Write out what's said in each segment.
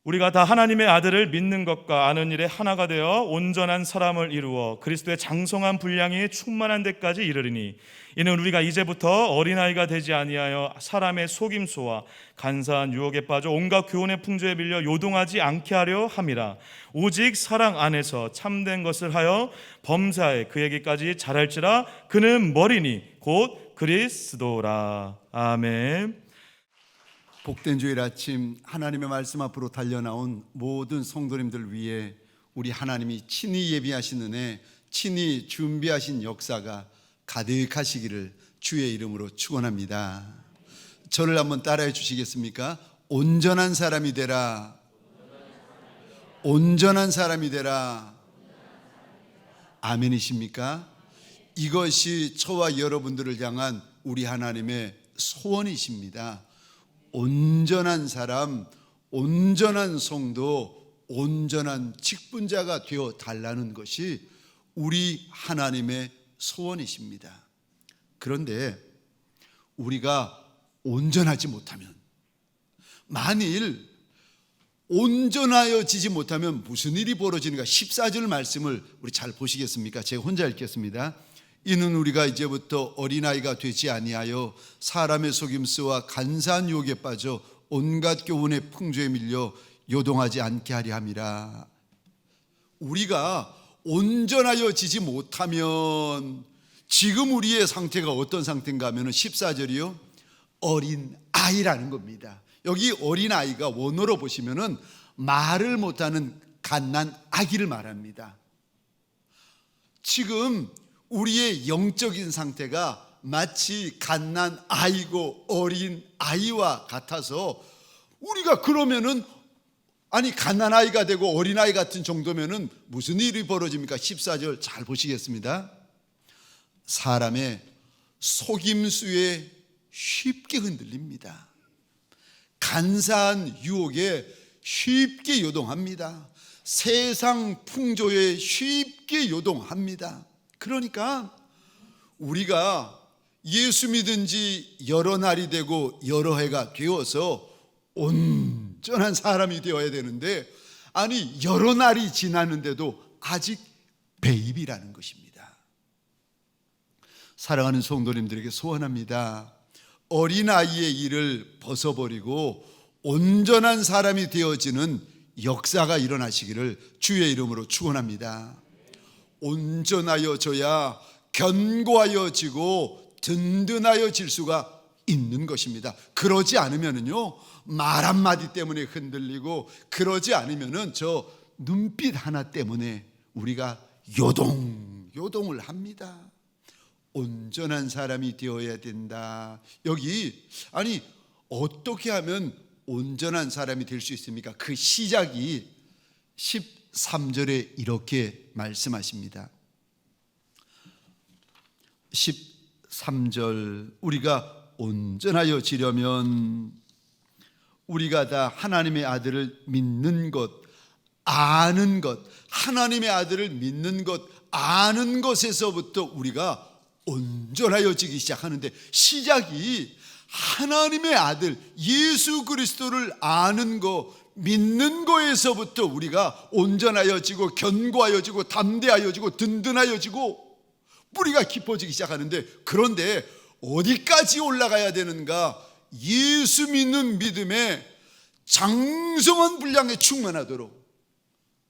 우리가 다 하나님의 아들을 믿는 것과 아는 일에 하나가 되어 온전한 사람을 이루어 그리스도의 장성한 분량이 충만한 데까지 이르리니 이는 우리가 이제부터 어린아이가 되지 아니하여 사람의 속임수와 간사한 유혹에 빠져 온갖 교훈의 풍조에 밀려 요동하지 않게 하려 함이라. 오직 사랑 안에서 참된 것을 하여 범사에 그에게까지 자랄지라. 그는 머리니 곧 그리스도라. 아멘. 복된 주일 아침 하나님의 말씀 앞으로 달려나온 모든 성도님들 위해 우리 하나님이 친히 예비하신 은혜, 친히 준비하신 역사가 가득하시기를 주의 이름으로 축원합니다. 저를 한번 따라해 주시겠습니까? 온전한 사람이 되라. 온전한 사람이 되라. 아멘이십니까? 이것이 저와 여러분들을 향한 우리 하나님의 소원이십니다. 온전한 사람, 온전한 성도, 온전한 직분자가 되어 달라는 것이 우리 하나님의 소원이십니다. 그런데 우리가 온전하지 못하면, 만일 온전하여지지 못하면 무슨 일이 벌어지는가? 14절 말씀을 우리 잘 보시겠습니까? 제가 혼자 읽겠습니다. 이는 우리가 이제부터 어린아이가 되지 아니하여 사람의 속임수와 간사한 유혹에 빠져 온갖 교훈의 풍조에 밀려 요동하지 않게 하려 함이라. 우리가 온전하여지지 못하면 지금 우리의 상태가 어떤 상태인가 하면 14절이요, 어린아이라는 겁니다. 여기 어린아이가 원어로 보시면은 말을 못하는 갓난 아기를 말합니다. 지금 우리의 영적인 상태가 마치 갓난 아이고 어린 아이와 같아서 우리가 그러면은, 아니 갓난 아이가 되고 어린 아이 같은 정도면은 무슨 일이 벌어집니까? 14절 잘 보시겠습니다. 사람의 속임수에 쉽게 흔들립니다. 간사한 유혹에 쉽게 요동합니다. 세상 풍조에 쉽게 요동합니다. 그러니까 우리가 예수 믿은 지 여러 날이 되고 여러 해가 되어서 온전한 사람이 되어야 되는데, 아니 여러 날이 지났는데도 아직 베이비라는 것입니다. 사랑하는 성도님들에게 소원합니다. 어린아이의 일을 벗어버리고 온전한 사람이 되어지는 역사가 일어나시기를 주의 이름으로 축원합니다. 온전하여져야 견고하여지고 든든하여질 수가 있는 것입니다. 그러지 않으면요, 말 한마디 때문에 흔들리고, 그러지 않으면은 저 눈빛 하나 때문에 우리가 요동을 합니다. 온전한 사람이 되어야 된다. 여기 아니 어떻게 하면 온전한 사람이 될 수 있습니까? 그 시작이 13절에 이렇게 말씀하십니다. 13절, 우리가 온전하여지려면 우리가 다 하나님의 아들을 믿는 것, 아는 것, 하나님의 아들을 믿는 것, 아는 것에서부터 우리가 온전하여지기 시작하는데, 시작이 하나님의 아들 예수 그리스도를 아는 거, 믿는 거에서부터 우리가 온전하여지고 견고하여지고 담대하여지고 든든하여지고 뿌리가 깊어지기 시작하는데, 그런데 어디까지 올라가야 되는가? 예수 믿는 믿음에 장성한 분량에 충만하도록,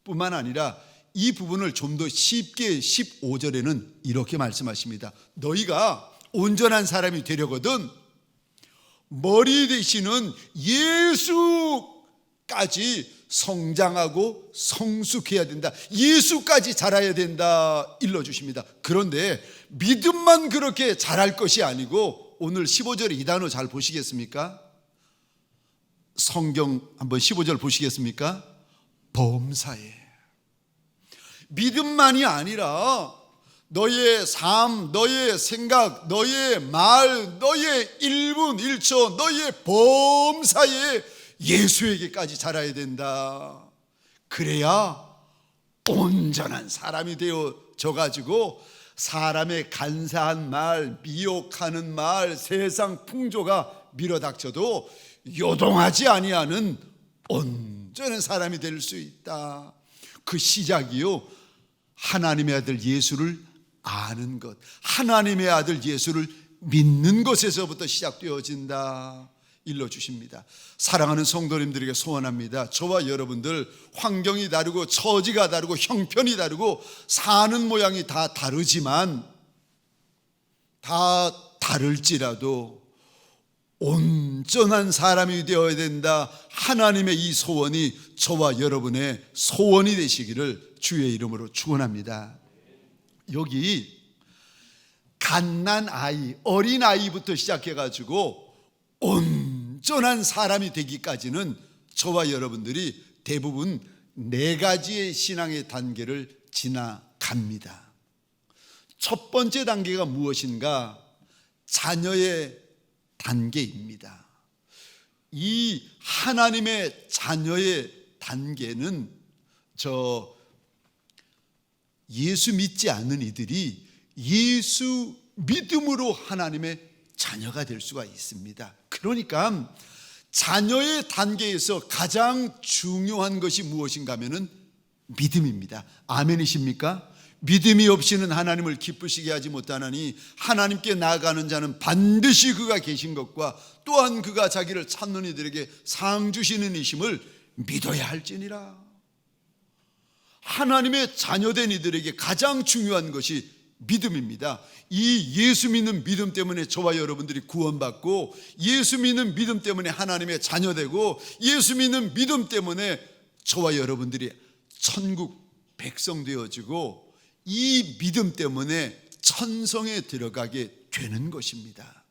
뿐만 아니라 이 부분을 좀 더 쉽게 15절에는 이렇게 말씀하십니다. 너희가 온전한 사람이 되려거든 머리 되시는 예수까지 성장하고 성숙해야 된다. 예수까지 자라야 된다 일러주십니다. 그런데 믿음만 그렇게 자랄 것이 아니고, 오늘 15절에 이 단어 잘 보시겠습니까? 성경 한번 15절 보시겠습니까? 범사에. 믿음만이 아니라 너의 삶, 너의 생각, 너의 말, 너의 1분 1초, 너의 범사에 예수에게까지 자라야 된다. 그래야 온전한 사람이 되어져 가지고 사람의 간사한 말, 미혹하는 말, 세상 풍조가 밀어닥쳐도 요동하지 아니하는 온전한 온전한 사람이 될 수 있다. 그 시작이요, 하나님의 아들 예수를 아는 것, 하나님의 아들 예수를 믿는 것에서부터 시작되어진다 일러주십니다. 사랑하는 성도님들에게 소원합니다. 저와 여러분들 환경이 다르고 처지가 다르고 형편이 다르고 사는 모양이 다 다르지만, 다 다를지라도 온전한 사람이 되어야 된다. 하나님의 이 소원이 저와 여러분의 소원이 되시기를 주의 이름으로 축원합니다. 여기 갓난 아이, 어린 아이부터 시작해가지고 온전한 사람이 되기까지는 저와 여러분들이 대부분 4가지의 신앙의 단계를 지나갑니다. 첫 번째 단계가 무엇인가? 자녀의 단계입니다. 이 하나님의 자녀의 단계는 예수 믿지 않는 이들이 예수 믿음으로 하나님의 자녀가 될 수가 있습니다. 그러니까 자녀의 단계에서 가장 중요한 것이 무엇인가 하면은 믿음입니다. 아멘이십니까? 믿음이 없이는 하나님을 기쁘시게 하지 못하나니 하나님께 나아가는 자는 반드시 그가 계신 것과 또한 그가 자기를 찾는 이들에게 상 주시는 이심을 믿어야 할지니라. 하나님의 자녀된 이들에게 가장 중요한 것이 믿음입니다. 이 예수 믿는 믿음 때문에 저와 여러분들이 구원받고, 예수 믿는 믿음 때문에 하나님의 자녀되고, 예수 믿는 믿음 때문에 저와 여러분들이 천국 백성 되어지고, 이 믿음 때문에 천성에 들어가게 되는 것입니다.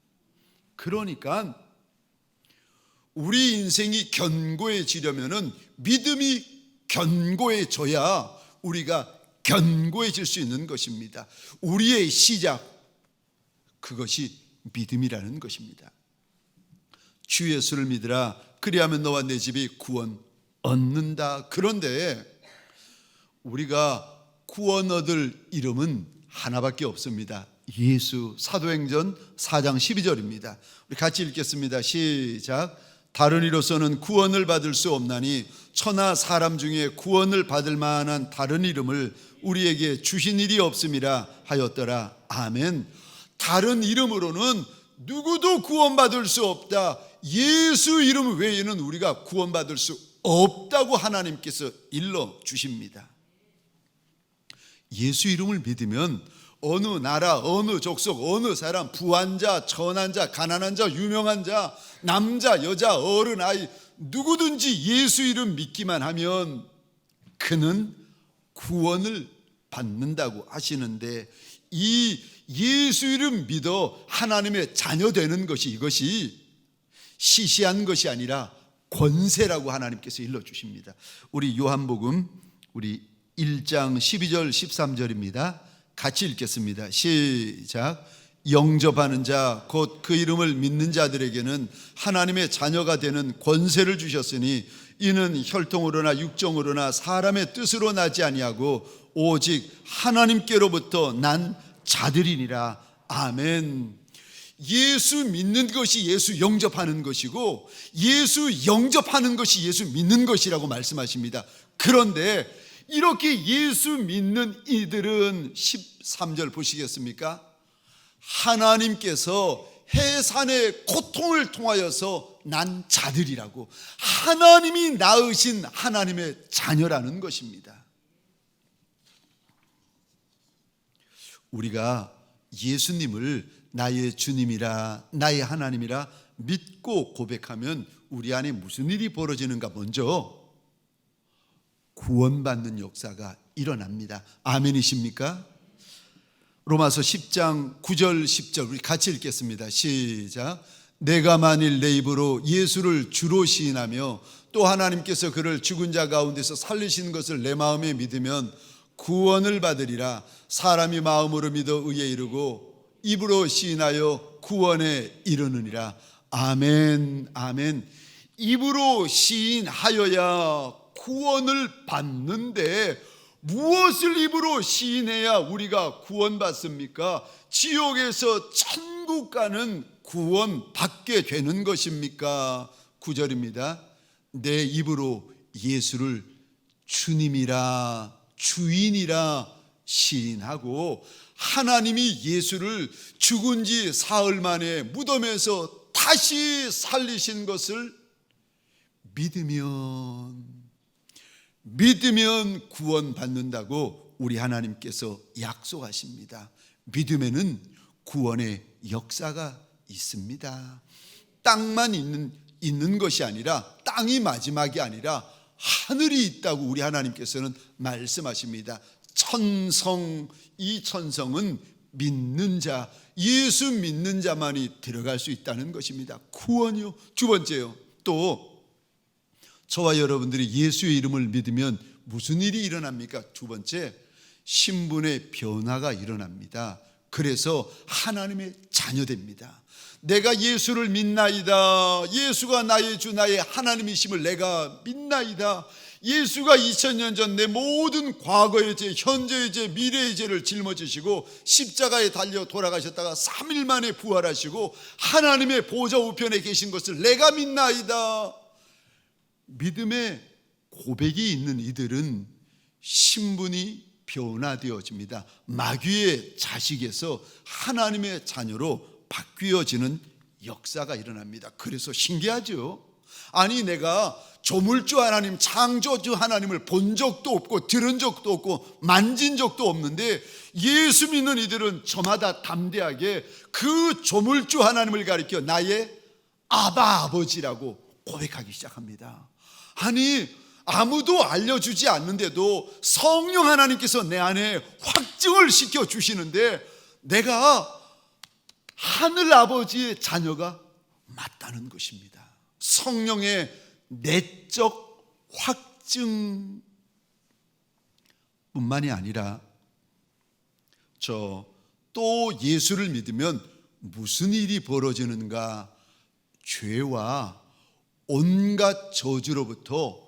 그러니까 우리 인생이 견고해지려면은 믿음이 견고해져야 우리가 견고해질 수 있는 것입니다. 우리의 시작, 그것이 믿음이라는 것입니다. 주 예수를 믿으라, 그리하면 너와 내 집이 구원 얻는다. 그런데 우리가 구원 얻을 이름은 하나밖에 없습니다. 예수. 사도행전 4장 12절입니다. 우리 같이 읽겠습니다. 시작. 다른 이로서는 구원을 받을 수 없나니 천하 사람 중에 구원을 받을 만한 다른 이름을 우리에게 주신 일이 없음이라 하였더라. 아멘. 다른 이름으로는 누구도 구원받을 수 없다. 예수 이름 외에는 우리가 구원받을 수 없다고 하나님께서 일러 주십니다. 예수 이름을 믿으면 어느 나라, 어느 족속, 어느 사람, 부한 자, 천한 자, 가난한 자, 유명한 자, 남자, 여자, 어른, 아이, 누구든지 예수 이름 믿기만 하면 그는 구원을 받는다고 하시는데, 이 예수 이름 믿어 하나님의 자녀 되는 것이, 이것이 시시한 것이 아니라 권세라고 하나님께서 일러주십니다. 우리 요한복음 우리 1장 12절 13절입니다. 같이 읽겠습니다. 시작. 영접하는 자 곧 그 이름을 믿는 자들에게는 하나님의 자녀가 되는 권세를 주셨으니 이는 혈통으로나 육정으로나 사람의 뜻으로 나지 아니하고 오직 하나님께로부터 난 자들이니라. 아멘. 예수 믿는 것이 예수 영접하는 것이고, 예수 영접하는 것이 예수 믿는 것이라고 말씀하십니다. 그런데 이렇게 예수 믿는 이들은 13절 보시겠습니까? 하나님께서 해산의 고통을 통하여서 난 자들이라고, 하나님이 낳으신 하나님의 자녀라는 것입니다. 우리가 예수님을 나의 주님이라, 나의 하나님이라 믿고 고백하면 우리 안에 무슨 일이 벌어지는가? 먼저 구원받는 역사가 일어납니다. 아멘이십니까? 로마서 10장 9절 10절 우리 같이 읽겠습니다. 시작. 내가 만일 내 입으로 예수를 주로 시인하며 또 하나님께서 그를 죽은 자 가운데서 살리신 것을 내 마음에 믿으면 구원을 받으리라. 사람이 마음으로 믿어 의에 이르고 입으로 시인하여 구원에 이르느니라. 아멘. 아멘. 입으로 시인하여야 구원을 받는데 무엇을 입으로 시인해야 우리가 구원받습니까? 지옥에서 천국 가는 구원 받게 되는 것입니까? 9절입니다. 내 입으로 예수를 주님이라 주인이라 시인하고 하나님이 예수를 죽은 지 사흘 만에 무덤에서 다시 살리신 것을 믿으면 구원받는다고 우리 하나님께서 약속하십니다. 믿음에는 구원의 역사가 있습니다. 땅만 있는 것이 아니라, 땅이 마지막이 아니라 하늘이 있다고 우리 하나님께서는 말씀하십니다. 천성, 이 천성은 믿는 자, 예수 믿는 자만이 들어갈 수 있다는 것입니다. 구원이요. 두 번째요, 또 저와 여러분들이 예수의 이름을 믿으면 무슨 일이 일어납니까? 두 번째, 신분의 변화가 일어납니다. 그래서 하나님의 자녀됩니다. 내가 예수를 믿나이다, 예수가 나의 주 나의 하나님이심을 내가 믿나이다, 예수가 2000년 전 내 모든 과거의 죄, 현재의 죄, 미래의 죄를 짊어지시고 십자가에 달려 돌아가셨다가 3일 만에 부활하시고 하나님의 보좌 우편에 계신 것을 내가 믿나이다. 믿음의 고백이 있는 이들은 신분이 변화되어집니다. 마귀의 자식에서 하나님의 자녀로 바뀌어지는 역사가 일어납니다. 그래서 신기하죠. 아니, 내가 조물주 하나님, 창조주 하나님을 본 적도 없고 들은 적도 없고 만진 적도 없는데 예수 믿는 이들은 저마다 담대하게 그 조물주 하나님을 가리켜 나의 아버지라고 고백하기 시작합니다. 아니, 아무도 알려주지 않는데도 성령 하나님께서 내 안에 확증을 시켜주시는데 내가 하늘 아버지의 자녀가 맞다는 것입니다. 성령의 내적 확증뿐만이 아니라 또 예수를 믿으면 무슨 일이 벌어지는가? 죄와 온갖 저주로부터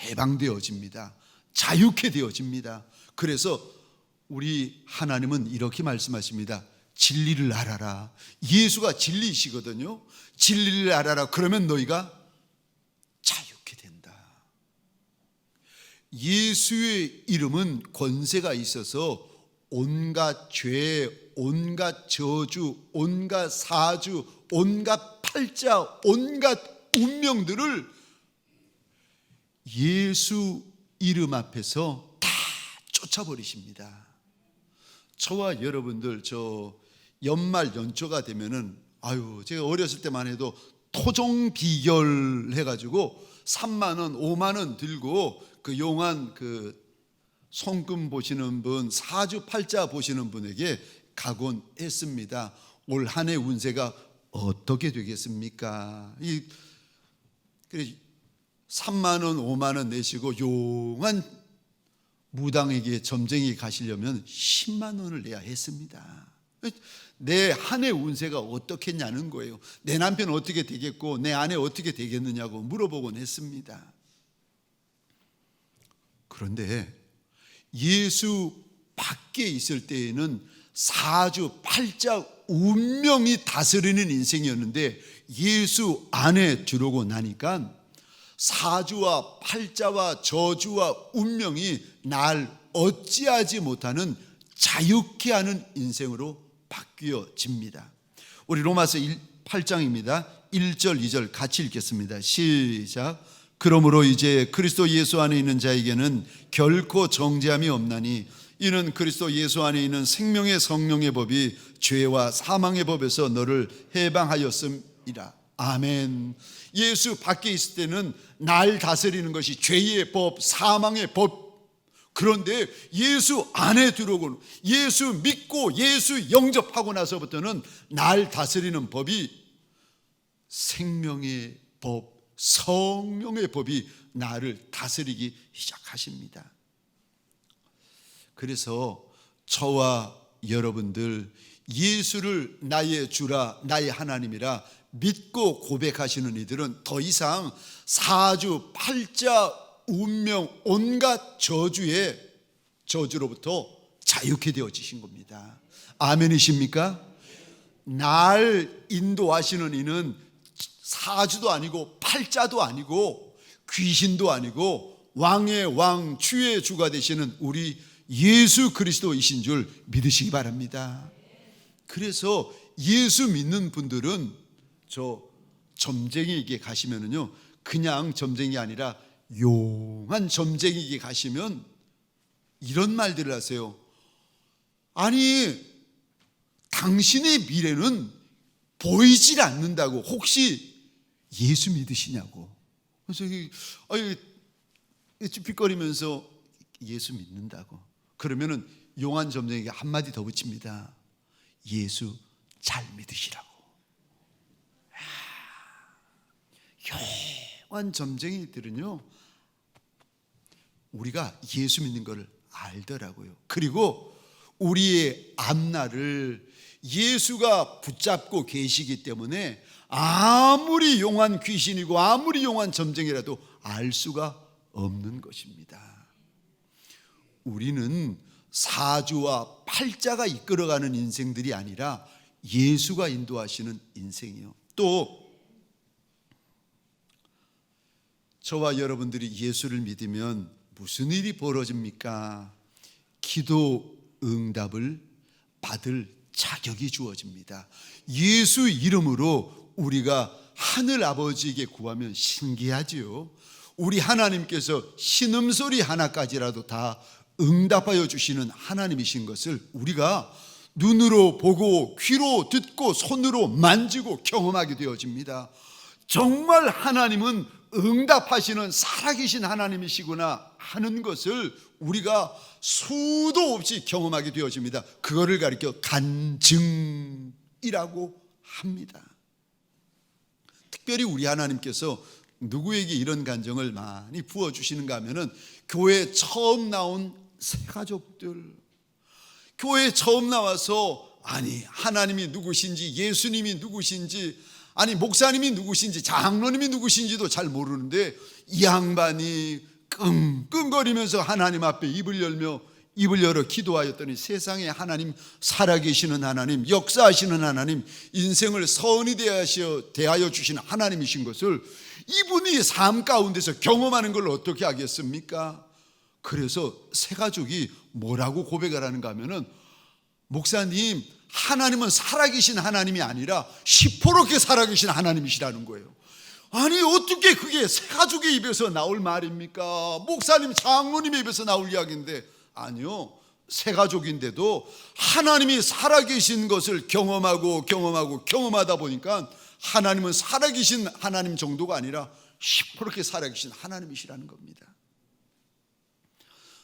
해방되어집니다. 자유케 되어집니다. 그래서 우리 하나님은 이렇게 말씀하십니다. 진리를 알아라. 예수가 진리이시거든요. 진리를 알아라. 그러면 너희가 자유케 된다. 예수의 이름은 권세가 있어서 온갖 죄, 온갖 저주, 온갖 사주, 온갖 팔자, 온갖 운명들을 예수 이름 앞에서 다 쫓아버리십니다. 저와 여러분들 연말 연초가 되면은 제가 어렸을 때만 해도 토종 비결 해가지고 3만 원, 5만 원 들고 그 용한 그 손금 보시는 분, 사주 팔자 보시는 분에게 가곤 했습니다. 올 한 해 운세가 어떻게 되겠습니까? 3만 원, 5만 원 내시고 용한 무당에게 점쟁이 가시려면 10만 원을 내야 했습니다. 내 한 해 운세가 어떻겠냐는 거예요. 내 남편 어떻게 되겠고 내 아내 어떻게 되겠느냐고 물어보곤 했습니다. 그런데 예수 밖에 있을 때에는 사주, 팔자, 운명이 다스리는 인생이었는데 예수 안에 들어오고 나니까 사주와 팔자와 저주와 운명이 날 어찌하지 못하는 자유케 하는 인생으로 바뀌어집니다. 우리 로마서 8장입니다. 1절 2절 같이 읽겠습니다. 시작. 그러므로 이제 그리스도 예수 안에 있는 자에게는 결코 정죄함이 없나니 이는 그리스도 예수 안에 있는 생명의 성령의 법이 죄와 사망의 법에서 너를 해방하였음이라. 아멘. 예수 밖에 있을 때는 날 다스리는 것이 죄의 법, 사망의 법. 그런데 예수 안에 들어오고 예수 믿고 예수 영접하고 나서부터는 날 다스리는 법이 생명의 법, 성령의 법이 나를 다스리기 시작하십니다. 그래서 저와 여러분들 예수를 나의 주라, 나의 하나님이라 믿고 고백하시는 이들은 더 이상 사주, 팔자, 운명, 온갖 저주로부터 자유케 되어지신 겁니다. 아멘이십니까? 날 인도하시는 이는 사주도 아니고 팔자도 아니고 귀신도 아니고 왕의 왕, 주의 주가 되시는 우리 예수 그리스도이신 줄 믿으시기 바랍니다. 그래서 예수 믿는 분들은 저 점쟁이에게 가시면은요, 그냥 점쟁이 아니라 용한 점쟁이에게 가시면 이런 말들을 하세요. 아니, 당신의 미래는 보이질 않는다고. 혹시 예수 믿으시냐고. 그래서 삐거리면서 예수 믿는다고. 그러면은 용한 점쟁이가 한마디 더 붙입니다. 예수 잘 믿으시라고. 용한 점쟁이들은요, 우리가 예수 믿는 것을 알더라고요. 그리고 우리의 앞날을 예수가 붙잡고 계시기 때문에 아무리 용한 귀신이고 아무리 용한 점쟁이라도 알 수가 없는 것입니다. 우리는 사주와 팔자가 이끌어가는 인생들이 아니라 예수가 인도하시는 인생이요. 또 저와 여러분들이 예수를 믿으면 무슨 일이 벌어집니까? 기도 응답을 받을 자격이 주어집니다. 예수 이름으로 우리가 하늘 아버지에게 구하면 신기하지요. 우리 하나님께서 신음소리 하나까지라도 다 응답하여 주시는 하나님이신 것을 우리가 눈으로 보고 귀로 듣고 손으로 만지고 경험하게 되어집니다. 정말 하나님은 응답하시는 살아계신 하나님이시구나 하는 것을 우리가 수도 없이 경험하게 되어집니다. 그거를 가리켜 간증이라고 합니다. 특별히 우리 하나님께서 누구에게 이런 간증을 많이 부어주시는가 하면은 교회에 처음 나온 새 가족들, 교회에 처음 나와서 아니 하나님이 누구신지, 예수님이 누구신지, 아니 목사님이 누구신지, 장로님이 누구신지도 잘 모르는데 이 양반이 끙끙거리면서 하나님 앞에 입을 열어 기도하였더니 세상에 하나님, 살아계시는 하나님, 역사하시는 하나님, 인생을 선히 대하여 주시는 하나님이신 것을 이분이 삶 가운데서 경험하는 걸 어떻게 하겠습니까? 그래서 새 가족이 뭐라고 고백을 하는가 하면은, 목사님, 하나님은 살아계신 하나님이 아니라 시퍼렇게 살아계신 하나님이시라는 거예요. 아니 어떻게 그게 새 가족의 입에서 나올 말입니까? 목사님, 장로님의 입에서 나올 이야기인데. 아니요, 새 가족인데도 하나님이 살아계신 것을 경험하다 보니까 하나님은 살아계신 하나님 정도가 아니라 시퍼렇게 살아계신 하나님이시라는 겁니다.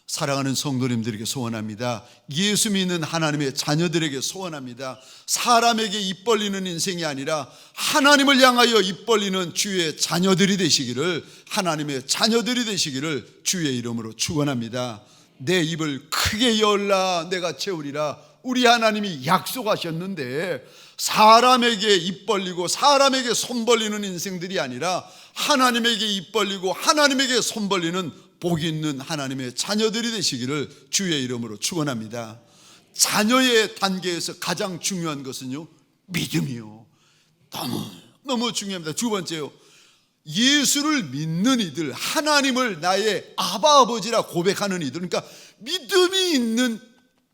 사랑하는 성도님들에게 소원합니다. 예수 믿는 하나님의 자녀들에게 소원합니다. 사람에게 입 벌리는 인생이 아니라 하나님을 향하여 입 벌리는 주의 자녀들이 되시기를, 하나님의 자녀들이 되시기를 주의 이름으로 축원합니다. 내 입을 크게 열라 내가 채우리라. 우리 하나님이 약속하셨는데 사람에게 입 벌리고 사람에게 손 벌리는 인생들이 아니라 하나님에게 입 벌리고 하나님에게 손 벌리는 복 있는 하나님의 자녀들이 되시기를 주의 이름으로 축원합니다. 자녀의 단계에서 가장 중요한 것은요, 믿음이요. 너무 중요합니다. 두 번째요, 예수를 믿는 이들, 하나님을 나의 아바 아버지라 고백하는 이들, 그러니까 믿음이 있는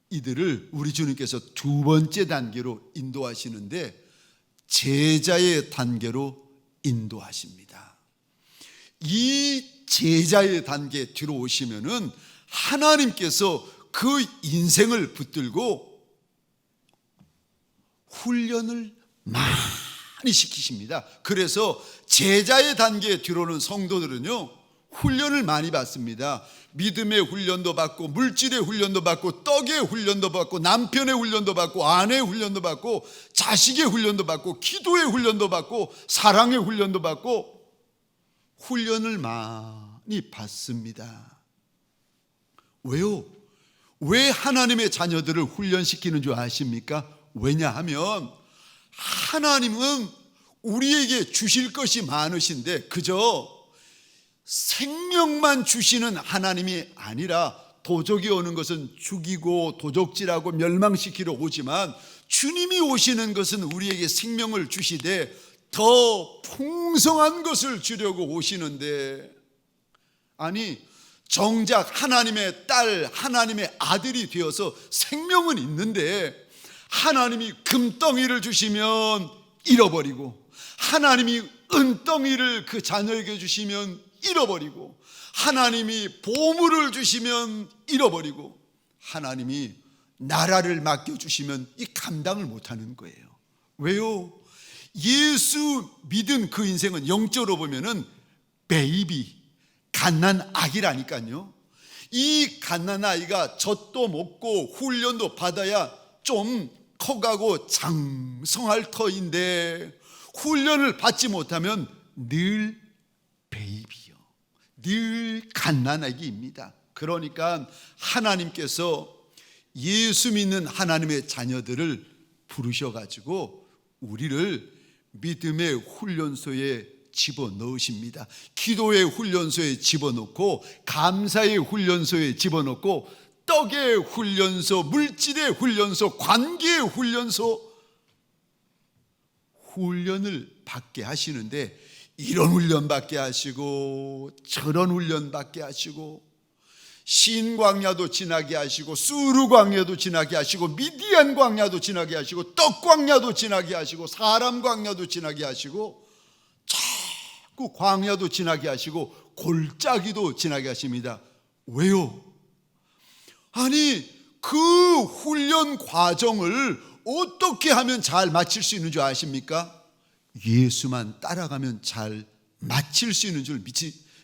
이들을 우리 주님께서 두 번째 단계로 인도하시는데 제자의 단계로 인도하십니다. 이 제자의 단계에 들어오시면은 하나님께서 그 인생을 붙들고 훈련을 많이 시키십니다. 그래서 제자의 단계에 들어오는 성도들은요, 훈련을 많이 받습니다. 믿음의 훈련도 받고, 물질의 훈련도 받고, 떡의 훈련도 받고, 남편의 훈련도 받고, 아내의 훈련도 받고, 자식의 훈련도 받고, 기도의 훈련도 받고, 사랑의 훈련도 받고, 훈련을 많이 받습니다. 왜요? 왜 하나님의 자녀들을 훈련시키는 줄 아십니까? 왜냐하면 하나님은 우리에게 주실 것이 많으신데 그저 생명만 주시는 하나님이 아니라, 도적이 오는 것은 죽이고 도적질하고 멸망시키러 오지만 주님이 오시는 것은 우리에게 생명을 주시되 더 풍성한 것을 주려고 오시는데, 아니 정작 하나님의 딸, 하나님의 아들이 되어서 생명은 있는데 하나님이 금덩이를 주시면 잃어버리고, 하나님이 은덩이를 그 자녀에게 주시면 잃어버리고, 하나님이 보물을 주시면 잃어버리고, 하나님이 나라를 맡겨주시면 이 감당을 못하는 거예요. 왜요? 예수 믿은 그 인생은 영적으로 보면은 베이비, 갓난 아기라니까요. 이 갓난 아이가 젖도 먹고 훈련도 받아야 좀 커가고 장성할 터인데, 훈련을 받지 못하면 늘 베이비요, 늘 갓난아기입니다. 그러니까 하나님께서 예수 믿는 하나님의 자녀들을 부르셔가지고 우리를 믿음의 훈련소에 집어넣으십니다. 기도의 훈련소에 집어넣고, 감사의 훈련소에 집어넣고, 떡의 훈련소, 물질의 훈련소, 관계의 훈련소, 훈련을 받게 하시는데, 이런 훈련 받게 하시고 저런 훈련 받게 하시고, 신광야도 지나게 하시고, 수르 광야도 지나게 하시고, 미디안 광야도 지나게 하시고, 떡 광야도 지나게 하시고, 사람 광야도 지나게 하시고, 자꾸 광야도 지나게 하시고, 골짜기도 지나게 하십니다. 왜요? 아니, 그 훈련 과정을 어떻게 하면 잘 마칠 수 있는 줄 아십니까? 예수만 따라가면 잘 마칠 수 있는 줄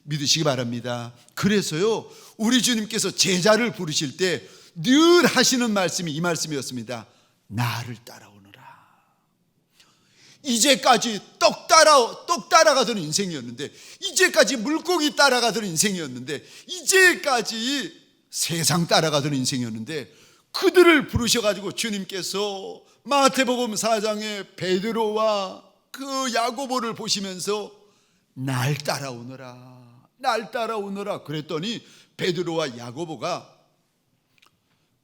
믿으시기 바랍니다. 그래서요, 우리 주님께서 제자를 부르실 때 늘 하시는 말씀이 이 말씀이었습니다. 나를 따라오너라. 이제까지 떡 따라가던 인생이었는데, 이제까지 물고기 따라가던 인생이었는데, 이제까지 세상 따라가던 인생이었는데, 그들을 부르셔가지고 주님께서 마태복음 4장에 베드로와 그 야고보를 보시면서 날 따라오너라, 날 따라오너라 그랬더니 베드로와 야고보가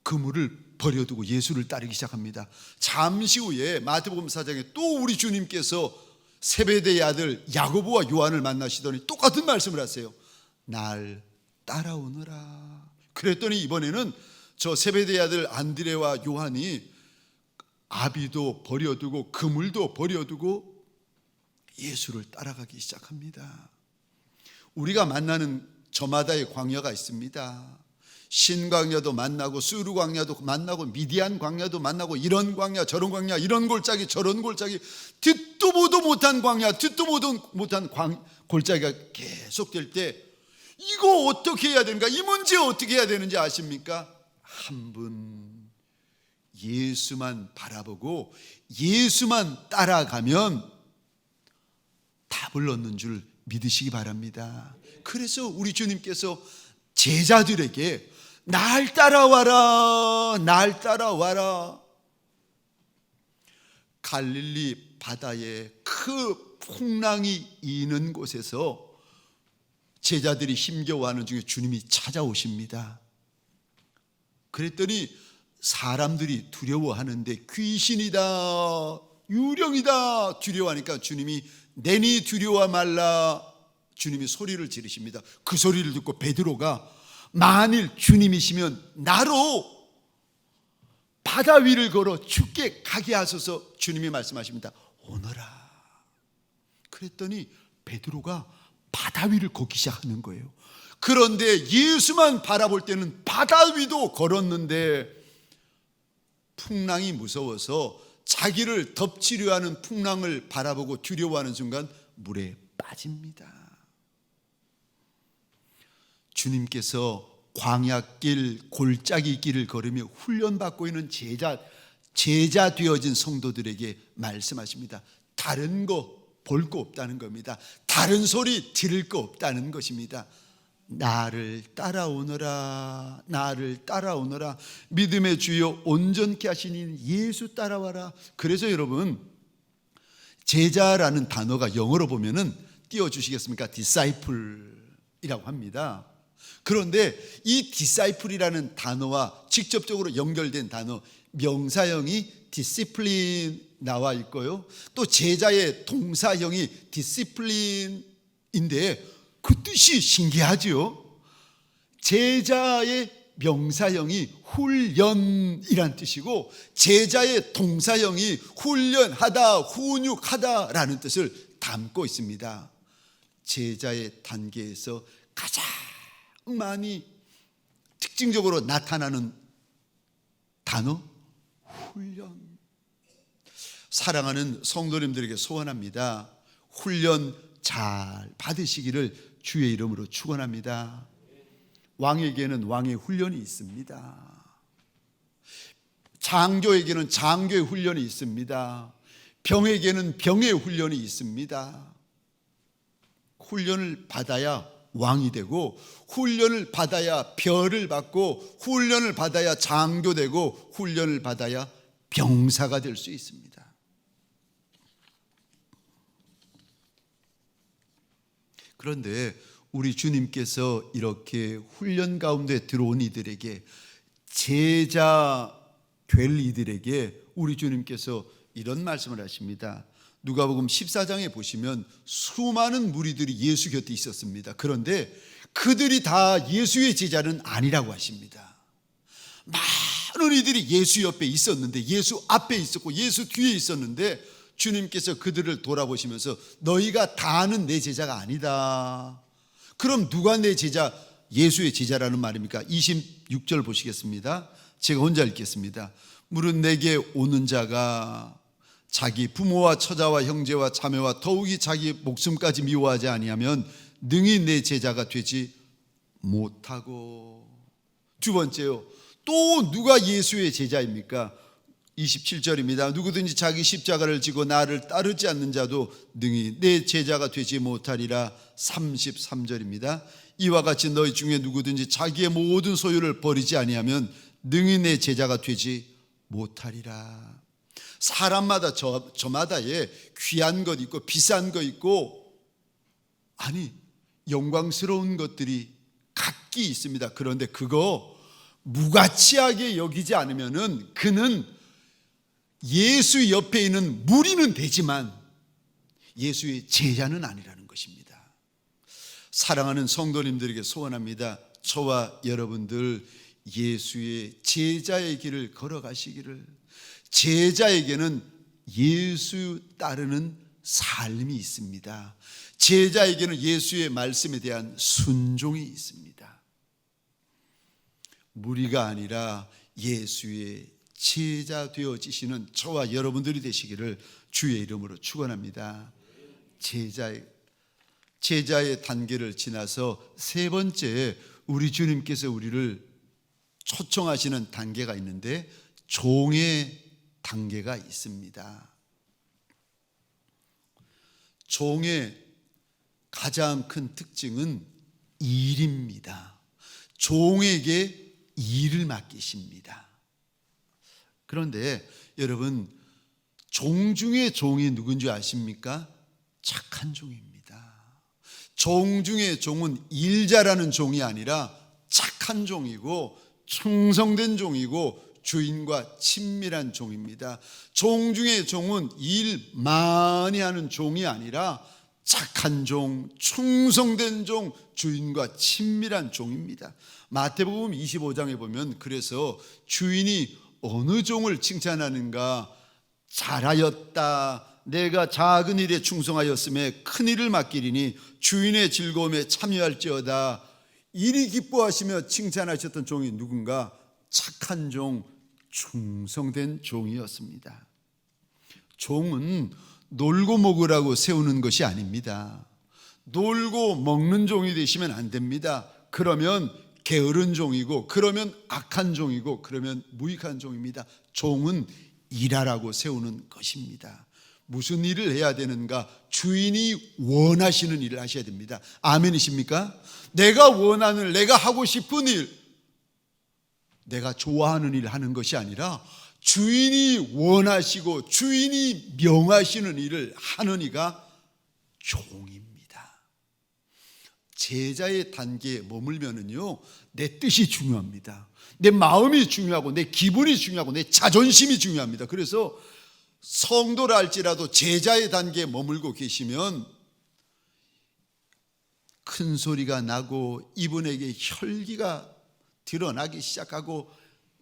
그물을 버려두고 예수를 따르기 시작합니다. 잠시 후에 마태복음 4장에 또 우리 주님께서 세베대의 아들 야고보와 요한을 만나시더니 똑같은 말씀을 하세요. 날 따라오너라. 그랬더니 이번에는 저 세베대의 아들 안드레와 요한이 아비도 버려두고 그물도 버려두고 예수를 따라가기 시작합니다. 우리가 만나는 저마다의 광야가 있습니다. 신광야도 만나고, 수르 광야도 만나고, 미디안 광야도 만나고, 이런 광야 저런 광야, 이런 골짜기 저런 골짜기, 듣도 보도 못한 광야, 듣도 보도 못한 골짜기가 계속될 때 이거 어떻게 해야 되는가, 이 문제 어떻게 해야 되는지 아십니까? 한 분 예수만 바라보고 예수만 따라가면 답을 얻는 줄 믿으시기 바랍니다. 그래서 우리 주님께서 제자들에게 날 따라와라, 날 따라와라. 갈릴리 바다에 그 풍랑이 이는 곳에서 제자들이 힘겨워하는 중에 주님이 찾아오십니다. 그랬더니 사람들이 두려워하는데, 귀신이다, 유령이다 두려워하니까 주님이 내니 두려워 말라, 주님이 소리를 지르십니다. 그 소리를 듣고 베드로가 만일 주님이시면 나로 바다 위를 걸어 주께 가게 하소서. 주님이 말씀하십니다. 오너라. 그랬더니 베드로가 바다 위를 걷기 시작하는 거예요. 그런데 예수만 바라볼 때는 바다 위도 걸었는데 풍랑이 무서워서 자기를 덮치려 하는 풍랑을 바라보고 두려워하는 순간 물에 빠집니다. 주님께서 광야길, 골짜기 길을 걸으며 훈련받고 있는 제자 되어진 성도들에게 말씀하십니다. 다른 거 볼 거 없다는 겁니다. 다른 소리 들을 거 없다는 것입니다. 나를 따라오너라, 나를 따라오너라. 믿음의 주여 온전케 하시니 예수 따라와라. 그래서 여러분, 제자라는 단어가 영어로 보면은 띄워주시겠습니까? disciple이라고 합니다. 그런데 이 disciple이라는 단어와 직접적으로 연결된 단어, 명사형이 discipline 나와 있고요, 또 제자의 동사형이 discipline인데 그 뜻이 신기하지요. 제자의 명사형이 훈련이란 뜻이고 제자의 동사형이 훈련하다, 훈육하다라는 뜻을 담고 있습니다. 제자의 단계에서 가장 많이 특징적으로 나타나는 단어, 훈련. 사랑하는 성도님들에게 소원합니다. 훈련 잘 받으시기를 주의 이름으로 축원합니다. 왕에게는 왕의 훈련이 있습니다. 장교에게는 장교의 훈련이 있습니다. 병에게는 병의 훈련이 있습니다. 훈련을 받아야 왕이 되고, 훈련을 받아야 별을 받고, 훈련을 받아야 장교되고, 훈련을 받아야 병사가 될 수 있습니다. 그런데 우리 주님께서 이렇게 훈련 가운데 들어온 이들에게, 제자 될 이들에게 우리 주님께서 이런 말씀을 하십니다. 누가복음 14장에 보시면 수많은 무리들이 예수 곁에 있었습니다. 그런데 그들이 다 예수의 제자는 아니라고 하십니다. 많은 이들이 예수 옆에 있었는데, 예수 앞에 있었고 예수 뒤에 있었는데, 주님께서 그들을 돌아보시면서 너희가 다 아는 내 제자가 아니다. 그럼 누가 내 제자, 예수의 제자라는 말입니까? 26절 보시겠습니다. 제가 혼자 읽겠습니다. 물은 내게 오는 자가 자기 부모와 처자와 형제와 자매와 더욱이 자기 목숨까지 미워하지 아니하면 능히 내 제자가 되지 못하고. 두 번째요, 또 누가 예수의 제자입니까? 27절입니다. 누구든지 자기 십자가를 지고 나를 따르지 않는 자도 능히 내 제자가 되지 못하리라. 33절입니다. 이와 같이 너희 중에 누구든지 자기의 모든 소유를 버리지 아니하면 능히 내 제자가 되지 못하리라. 사람마다 저마다의 귀한 것 있고 비싼 것 있고, 아니 영광스러운 것들이 각기 있습니다. 그런데 그거 무가치하게 여기지 않으면은 그는 예수 옆에 있는 무리는 되지만 예수의 제자는 아니라는 것입니다. 사랑하는 성도님들에게 소원합니다. 저와 여러분들 예수의 제자의 길을 걸어가시기를. 제자에게는 예수 따르는 삶이 있습니다. 제자에게는 예수의 말씀에 대한 순종이 있습니다. 무리가 아니라 예수의 제자 되어지시는 저와 여러분들이 되시기를 주의 이름으로 축원합니다. 제자의 단계를 지나서 세 번째, 우리 주님께서 우리를 초청하시는 단계가 있는데 종의 단계가 있습니다. 종의 가장 큰 특징은 일입니다. 종에게 일을 맡기십니다. 그런데 여러분, 종 중에 종이 누군지 아십니까? 착한 종입니다. 종 중에 종은 일 잘하는 종이 아니라 착한 종이고 충성된 종이고 주인과 친밀한 종입니다. 종 중에 종은 일 많이 하는 종이 아니라 착한 종, 충성된 종, 주인과 친밀한 종입니다. 마태복음 25장에 보면 그래서 주인이 어느 종을 칭찬하는가? 잘하였다. 내가 작은 일에 충성하였음에 큰 일을 맡기리니 주인의 즐거움에 참여할지어다. 이리 기뻐하시며 칭찬하셨던 종이 누군가? 착한 종, 충성된 종이었습니다. 종은 놀고 먹으라고 세우는 것이 아닙니다. 놀고 먹는 종이 되시면 안 됩니다. 그러면 게으른 종이고, 그러면 악한 종이고, 그러면 무익한 종입니다. 종은 일하라고 세우는 것입니다. 무슨 일을 해야 되는가? 주인이 원하시는 일을 하셔야 됩니다. 아멘이십니까? 내가 원하는, 내가 하고 싶은 일, 내가 좋아하는 일을 하는 것이 아니라 주인이 원하시고 주인이 명하시는 일을 하는 이가 종입니다. 제자의 단계에 머물면은요, 내 뜻이 중요합니다. 내 마음이 중요하고 내 기분이 중요하고 내 자존심이 중요합니다. 그래서 성도라 할지라도 제자의 단계에 머물고 계시면 큰 소리가 나고 이분에게 혈기가 드러나기 시작하고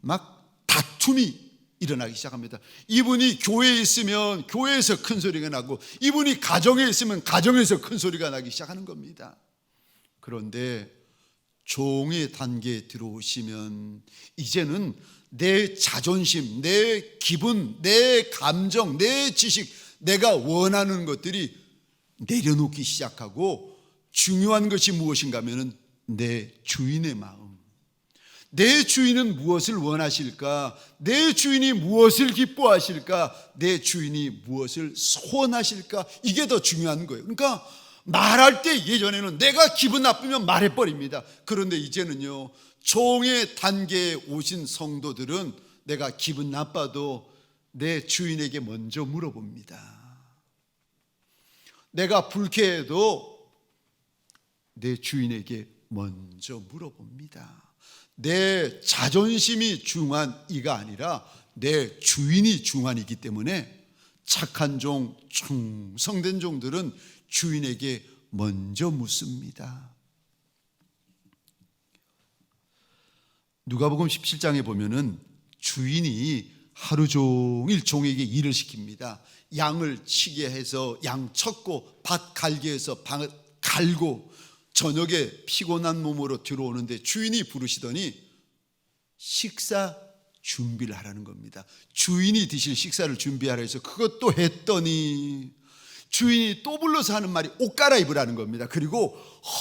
막 다툼이 일어나기 시작합니다. 이분이 교회에 있으면 교회에서 큰 소리가 나고 이분이 가정에 있으면 가정에서 큰 소리가 나기 시작하는 겁니다. 그런데 종의 단계에 들어오시면 이제는 내 자존심, 내 기분, 내 감정, 내 지식, 내가 원하는 것들이 내려놓기 시작하고 중요한 것이 무엇인가 하면 내 주인의 마음. 내 주인은 무엇을 원하실까? 내 주인이 무엇을 기뻐하실까? 내 주인이 무엇을 소원하실까? 이게 더 중요한 거예요. 그러니까 말할 때 예전에는 내가 기분 나쁘면 말해버립니다. 그런데 이제는요, 종의 단계에 오신 성도들은 내가 기분 나빠도 내 주인에게 먼저 물어봅니다. 내가 불쾌해도 내 주인에게 먼저 물어봅니다. 내 자존심이 중요한 이가 아니라 내 주인이 중요한 이기 때문에 착한 종, 충성된 종들은 주인에게 먼저 묻습니다. 누가복음 17장에 보면은 주인이 하루 종일 종에게 일을 시킵니다. 양을 치게 해서 양 쳤고 밭 갈게 해서 밭 갈고 저녁에 피곤한 몸으로 들어오는데 주인이 부르시더니 식사 준비를 하라는 겁니다. 주인이 드실 식사를 준비하라 해서 그것도 했더니 주인이 또 불러서 하는 말이 옷 갈아입으라는 겁니다. 그리고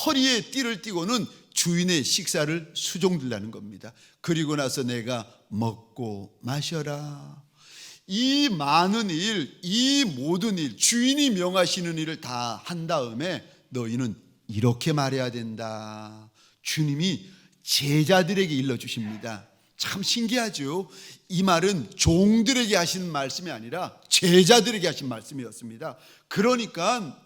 허리에 띠를 띠고는 주인의 식사를 수종들라는 겁니다. 그리고 나서 내가 먹고 마셔라. 이 많은 일, 이 모든 일, 주인이 명하시는 일을 다 한 다음에 너희는 이렇게 말해야 된다. 주님이 제자들에게 일러주십니다. 참 신기하죠. 이 말은 종들에게 하신 말씀이 아니라 제자들에게 하신 말씀이었습니다. 그러니까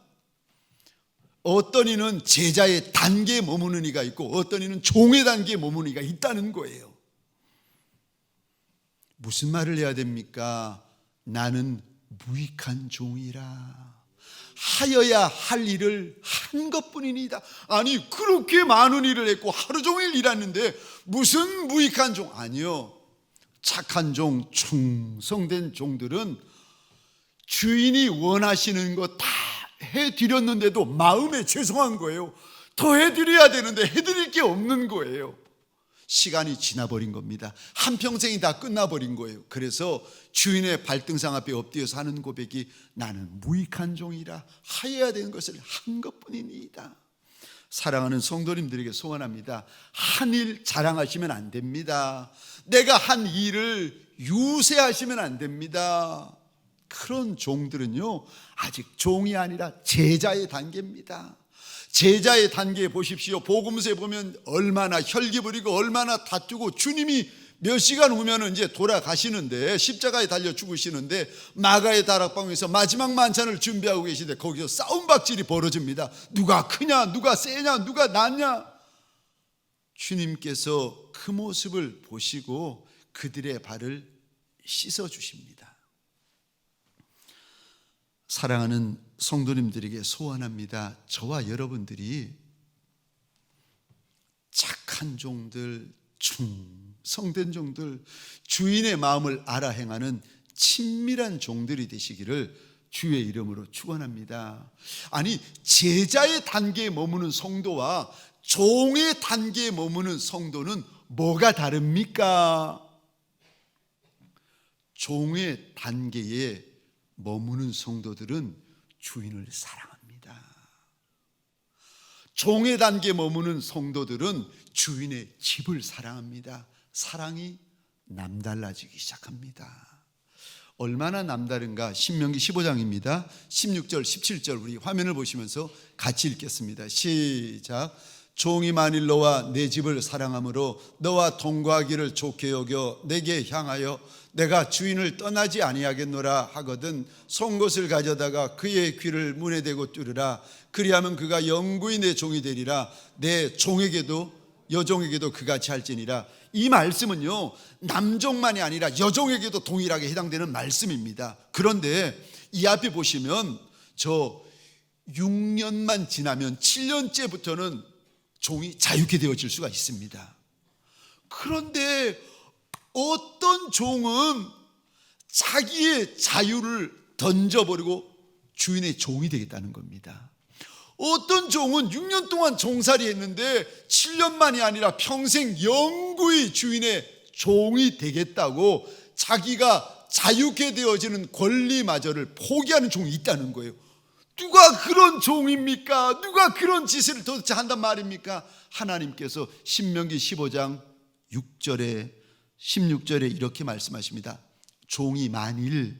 어떤 이는 제자의 단계에 머무는 이가 있고 어떤 이는 종의 단계에 머무는 이가 있다는 거예요. 무슨 말을 해야 됩니까? 나는 무익한 종이라. 하여야 할 일을 한 것뿐이니이다. 아니 그렇게 많은 일을 했고 하루 종일 일했는데 무슨 무익한 종? 아니요. 착한 종, 충성된 종들은 주인이 원하시는 거 다 해드렸는데도 마음에 죄송한 거예요. 더 해드려야 되는데 해드릴 게 없는 거예요. 시간이 지나버린 겁니다. 한평생이 다 끝나버린 거예요. 그래서 주인의 발등상 앞에 엎드려서 하는 고백이 나는 무익한 종이라 하여야 되는 것을 한 것뿐이니이다. 사랑하는 성도님들에게 소원합니다. 한 일 자랑하시면 안 됩니다. 내가 한 일을 유세하시면 안 됩니다. 그런 종들은요 아직 종이 아니라 제자의 단계입니다. 제자의 단계에 보십시오. 복음서에 보면 얼마나 혈기 부리고 얼마나 다투고 주님이 몇 시간 후면 이제 돌아가시는데 십자가에 달려 죽으시는데 마가의 다락방에서 마지막 만찬을 준비하고 계시는데 거기서 싸움박질이 벌어집니다. 누가 크냐 누가 세냐 누가 낫냐. 주님께서 그 모습을 보시고 그들의 발을 씻어주십니다. 사랑하는 성도님들에게 소원합니다. 저와 여러분들이 착한 종들, 충성된 종들, 주인의 마음을 알아 행하는 친밀한 종들이 되시기를 주의 이름으로 축원합니다. 아니 제자의 단계에 머무는 성도와 종의 단계에 머무는 성도는 뭐가 다릅니까? 종의 단계에 머무는 성도들은 주인을 사랑합니다. 종의 단계에 머무는 성도들은 주인의 집을 사랑합니다. 사랑이 남달라지기 시작합니다. 얼마나 남다른가? 신명기 15장입니다. 16절 17절 우리 화면을 보시면서 같이 읽겠습니다. 시작. 종이 만일 너와 내 집을 사랑함으로 너와 동거하기를 좋게 여겨 내게 향하여 내가 주인을 떠나지 아니하겠노라 하거든 송곳을 가져다가 그의 귀를 문에 대고 뚫으라. 그리하면 그가 영구히 내 종이 되리라. 내 종에게도 여종에게도 그같이 할지니라. 이 말씀은요 남종만이 아니라 여종에게도 동일하게 해당되는 말씀입니다. 그런데 이 앞에 보시면 저 6년만 지나면 7년째부터는 종이 자유케 되어질 수가 있습니다. 그런데 어떤 종은 자기의 자유를 던져버리고 주인의 종이 되겠다는 겁니다. 어떤 종은 6년 동안 종살이 했는데 7년만이 아니라 평생 영구히 주인의 종이 되겠다고 자기가 자유케 되어지는 권리마저를 포기하는 종이 있다는 거예요. 누가 그런 종입니까? 누가 그런 짓을 도대체 한단 말입니까? 하나님께서 신명기 15장 6절에 16절에 이렇게 말씀하십니다. 종이 만일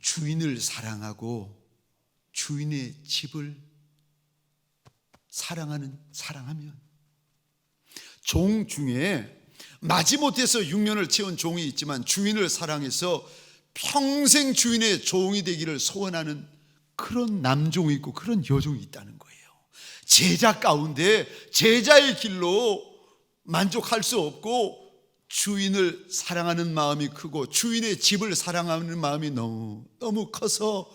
주인을 사랑하고 주인의 집을 사랑하면 종 중에 마지못해서 6년을 채운 종이 있지만 주인을 사랑해서 평생 주인의 종이 되기를 소원하는 그런 남종이 있고 그런 여종이 있다는 거예요. 제자 가운데 제자의 길로 만족할 수 없고 주인을 사랑하는 마음이 크고 주인의 집을 사랑하는 마음이 너무 커서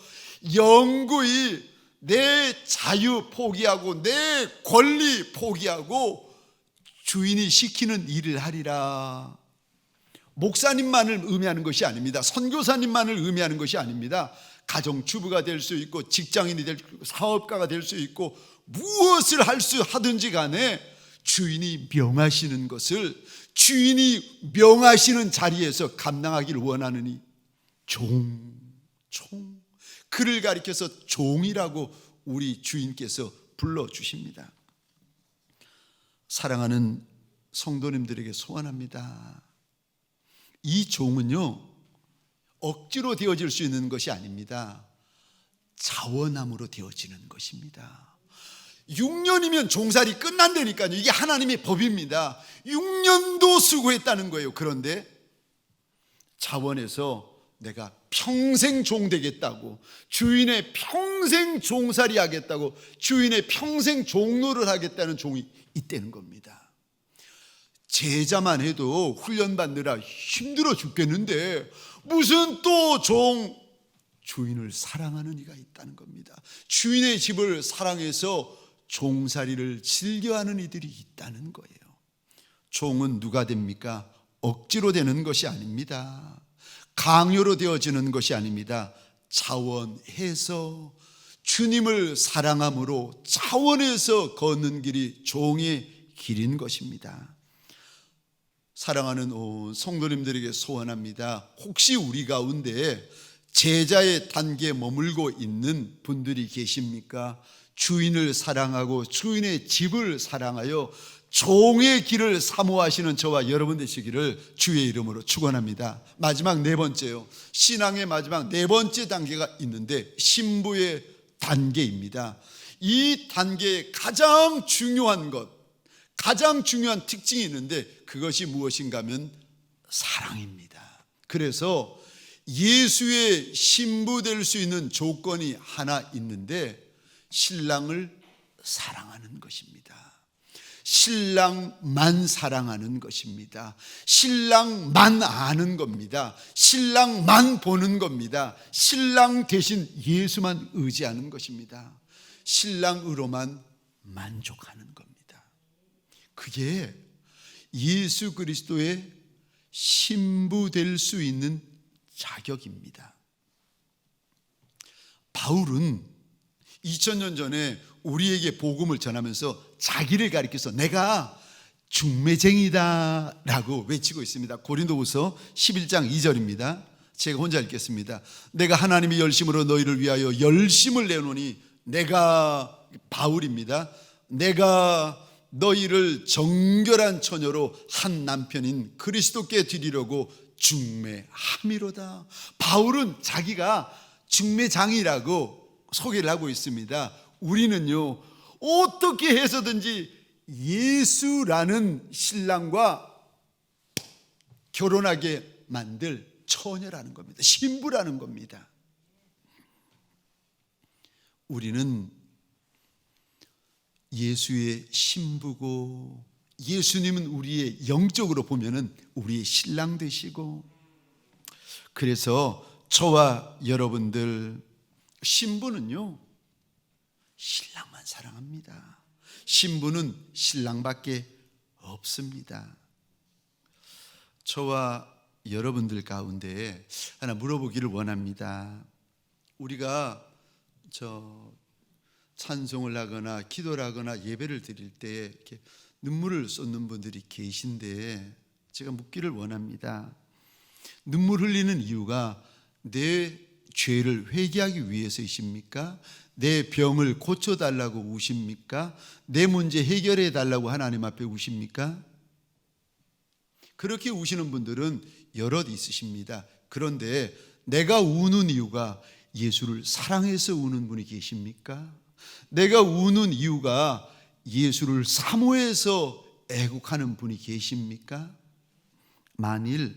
영구히 내 자유 포기하고 내 권리 포기하고 주인이 시키는 일을 하리라. 목사님만을 의미하는 것이 아닙니다. 선교사님만을 의미하는 것이 아닙니다. 가정주부가 될 수 있고 직장인이 될 수 있고 사업가가 될 수 있고 무엇을 하든지 간에 주인이 명하시는 것을 주인이 명하시는 자리에서 감당하기를 원하느니 종 그를 가리켜서 종이라고 우리 주인께서 불러주십니다. 사랑하는 성도님들에게 소원합니다. 이 종은요 억지로 되어질 수 있는 것이 아닙니다. 자원함으로 되어지는 것입니다. 6년이면 종살이 끝난다니까요. 이게 하나님의 법입니다. 6년도 수고했다는 거예요. 그런데 자원해서 내가 평생 종 되겠다고, 주인의 평생 종살이 하겠다고, 주인의 평생 종노를 하겠다는 종이 있다는 겁니다. 제자만 해도 훈련받느라 힘들어 죽겠는데 무슨 또 주인을 사랑하는 이가 있다는 겁니다. 주인의 집을 사랑해서 종살이를 즐겨하는 이들이 있다는 거예요. 종은 누가 됩니까? 억지로 되는 것이 아닙니다. 강요로 되어지는 것이 아닙니다. 자원해서 주님을 사랑함으로 자원해서 걷는 길이 종의 길인 것입니다. 사랑하는 성도님들에게 소원합니다. 혹시 우리 가운데 제자의 단계에 머물고 있는 분들이 계십니까? 주인을 사랑하고 주인의 집을 사랑하여 종의 길을 사모하시는 저와 여러분 되시기를 주의 이름으로 축원합니다. 마지막 네 번째요. 신앙의 마지막 네 번째 단계가 있는데 신부의 단계입니다. 이 단계의 가장 중요한 것, 가장 중요한 특징이 있는데 그것이 무엇인가 하면 사랑입니다. 그래서 예수의 신부 될 수 있는 조건이 하나 있는데 신랑을 사랑하는 것입니다. 신랑만 사랑하는 것입니다. 신랑만 아는 겁니다. 신랑만 보는 겁니다. 신랑 대신 예수만 의지하는 것입니다. 신랑으로만 만족하는 겁니다. 그게 예수 그리스도의 신부 될 수 있는 자격입니다. 바울은 2000년 전에 우리에게 복음을 전하면서 자기를 가리켜서 내가 중매쟁이다 라고 외치고 있습니다. 고린도후서 11장 2절입니다. 제가 혼자 읽겠습니다. 내가 하나님의 열심으로 너희를 위하여 열심을 내노니 내가 바울입니다. 내가 너희를 정결한 처녀로 한 남편인 그리스도께 드리려고 중매함이로다. 바울은 자기가 중매장이라고 소개를 하고 있습니다. 우리는요 어떻게 해서든지 예수라는 신랑과 결혼하게 만들 처녀라는 겁니다. 신부라는 겁니다. 우리는 예수의 신부고 예수님은 우리의 영적으로 보면은 우리의 신랑 되시고, 그래서 저와 여러분들 신부는요, 신랑만 사랑합니다. 신부는 신랑밖에 없습니다. 저와 여러분들 가운데 하나 물어보기를 원합니다. 우리가 찬송을 하거나 기도를 하거나 예배를 드릴 때 이렇게 눈물을 쏟는 분들이 계신데, 제가 묻기를 원합니다. 눈물 흘리는 이유가 내 죄를 회개하기 위해서이십니까? 내 병을 고쳐달라고 우십니까? 내 문제 해결해 달라고 하나님 앞에 우십니까? 그렇게 우시는 분들은 여럿 있으십니다. 그런데 내가 우는 이유가 예수를 사랑해서 우는 분이 계십니까? 내가 우는 이유가 예수를 사모해서 애국하는 분이 계십니까? 만일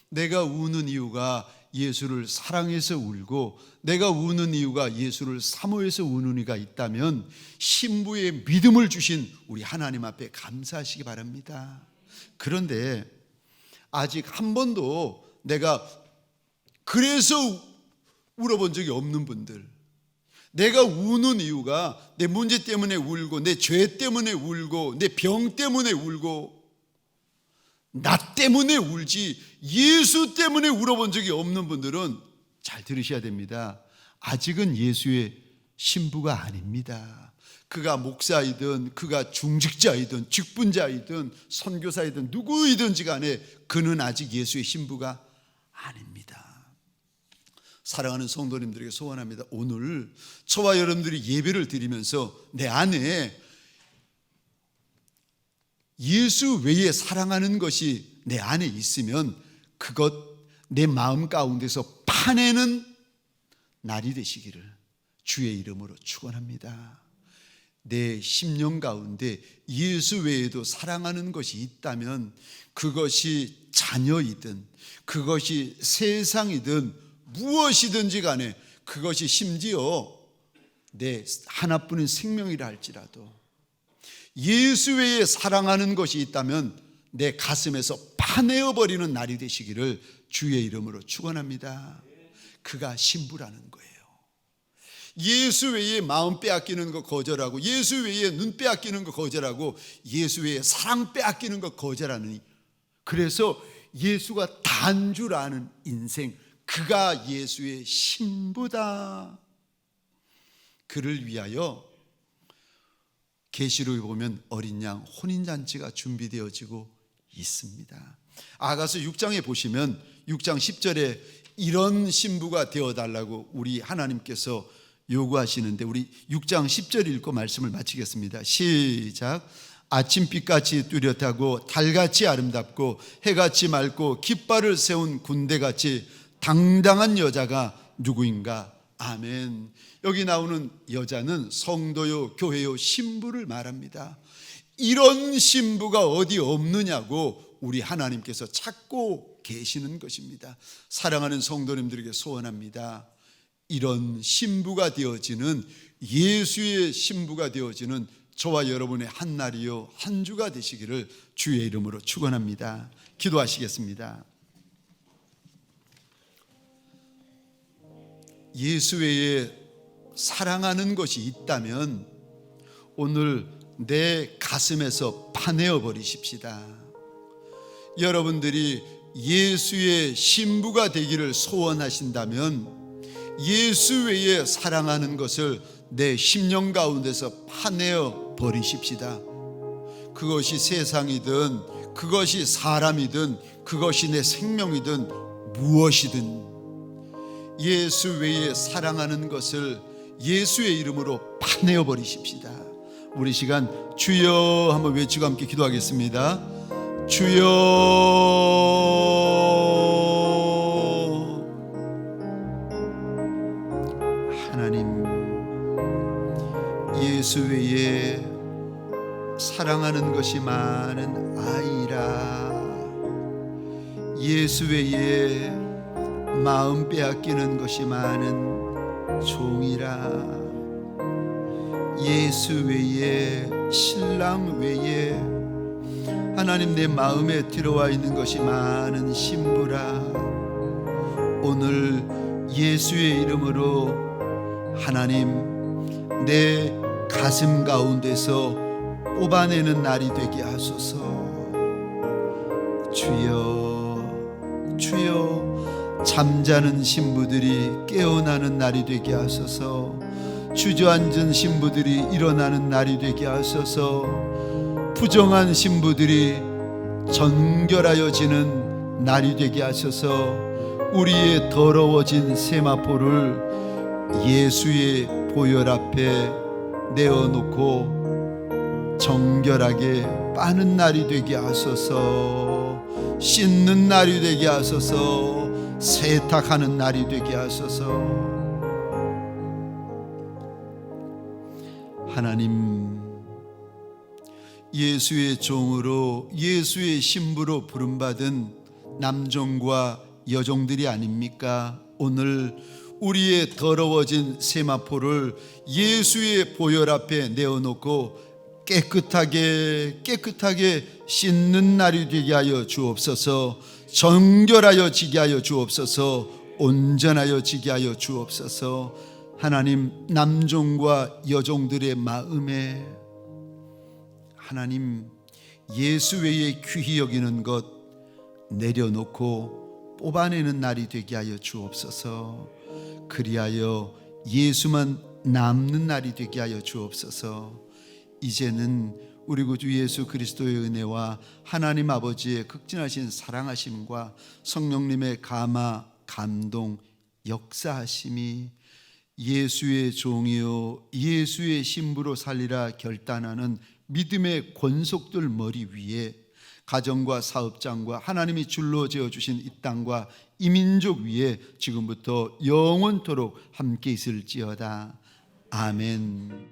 내가 우는 이유가 예수를 사랑해서 울고 내가 우는 이유가 예수를 사모해서 우는 이가 있다면 신부의 믿음을 주신 우리 하나님 앞에 감사하시기 바랍니다. 그런데 아직 한 번도 내가 그래서 울어본 적이 없는 분들, 내가 우는 이유가 내 문제 때문에 울고 내 죄 때문에 울고 내 병 때문에 울고 나 때문에 울지 예수 때문에 울어본 적이 없는 분들은 잘 들으셔야 됩니다. 아직은 예수의 신부가 아닙니다. 그가 목사이든 그가 중직자이든 직분자이든 선교사이든 누구이든지 간에 그는 아직 예수의 신부가 아닙니다. 사랑하는 성도님들에게 소원합니다. 오늘 저와 여러분들이 예배를 드리면서 내 안에 예수 외에 사랑하는 것이 내 안에 있으면 그것 내 마음 가운데서 파내는 날이 되시기를 주의 이름으로 축원합니다. 내 심령 가운데 예수 외에도 사랑하는 것이 있다면 그것이 자녀이든 그것이 세상이든 무엇이든지 간에 그것이 심지어 내 하나뿐인 생명이라 할지라도 예수 외에 사랑하는 것이 있다면 내 가슴에서 파내어버리는 날이 되시기를 주의 이름으로 축원합니다. 그가 신부라는 거예요. 예수 외에 마음 빼앗기는 거 거절하고 예수 외에 눈 빼앗기는 거 거절하고 예수 외에 사랑 빼앗기는 거 거절하느니, 그래서 예수가 다인 줄 아는 인생, 그가 예수의 신부다. 그를 위하여 계시록에 보면 어린 양 혼인잔치가 준비되어지고 있습니다. 아가서 6장에 보시면 6장 10절에 이런 신부가 되어달라고 우리 하나님께서 요구하시는데, 우리 6장 10절 읽고 말씀을 마치겠습니다. 시작. 아침빛같이 뚜렷하고 달같이 아름답고 해같이 맑고 깃발을 세운 군대같이 당당한 여자가 누구인가? 아멘. 여기 나오는 여자는 성도요, 교회요, 신부를 말합니다. 이런 신부가 어디 없느냐고 우리 하나님께서 찾고 계시는 것입니다. 사랑하는 성도님들에게 소원합니다. 이런 신부가 되어지는, 예수의 신부가 되어지는 저와 여러분의 한 날이요 한 주가 되시기를 주의 이름으로 축원합니다. 기도하시겠습니다. 예수 외에 사랑하는 것이 있다면 오늘 내 가슴에서 파내어 버리십시다. 여러분들이 예수의 신부가 되기를 소원하신다면 예수 외에 사랑하는 것을 내 심령 가운데서 파내어 버리십시다. 그것이 세상이든 그것이 사람이든 그것이 내 생명이든 무엇이든 예수 외에 사랑하는 것을 예수의 이름으로 파내어 버리십시다. 우리 시간 주여 한번 외치고 함께 기도하겠습니다. 주여, 하나님, 예수 외에 사랑하는 것이 많은 아이라, 예수 외에 마음 빼앗기는 것이 많은 종이라, 예수 외에 신랑 외에 하나님 내 마음에 들어와 있는 것이 많은 신부라, 오늘 예수의 이름으로 하나님 내 가슴 가운데서 뽑아내는 날이 되게 하소서. 주여, 주여, 잠자는 신부들이 깨어나는 날이 되게 하소서. 주저앉은 신부들이 일어나는 날이 되게 하소서. 부정한 신부들이 정결하여지는 날이 되게 하소서. 우리의 더러워진 세마포를 예수의 보혈 앞에 내어놓고 정결하게 빠는 날이 되게 하소서. 씻는 날이 되게 하소서. 세탁하는 날이 되게 하소서. 하나님, 예수의 종으로 예수의 신부로 부름받은 남종과 여종들이 아닙니까? 오늘 우리의 더러워진 세마포를 예수의 보혈 앞에 내어놓고 깨끗하게 씻는 날이 되게 하여 주옵소서. 정결하여 지게 하여 주옵소서. 온전하여 지게 하여 주옵소서. 하나님, 남종과 여종들의 마음에 하나님 예수 외에 귀히 여기는 것 내려놓고 뽑아내는 날이 되게 하여 주옵소서. 그리하여 예수만 남는 날이 되게 하여 주옵소서. 이제는 우리 구주 예수 그리스도의 은혜와 하나님 아버지의 극진하신 사랑하심과 성령님의 감화, 감동, 역사하심이 예수의 종이요 예수의 신부로 살리라 결단하는 믿음의 권속들 머리 위에 가정과 사업장과 하나님이 줄로 지어주신 이 땅과 이 민족 위에 지금부터 영원토록 함께 있을지어다. 아멘.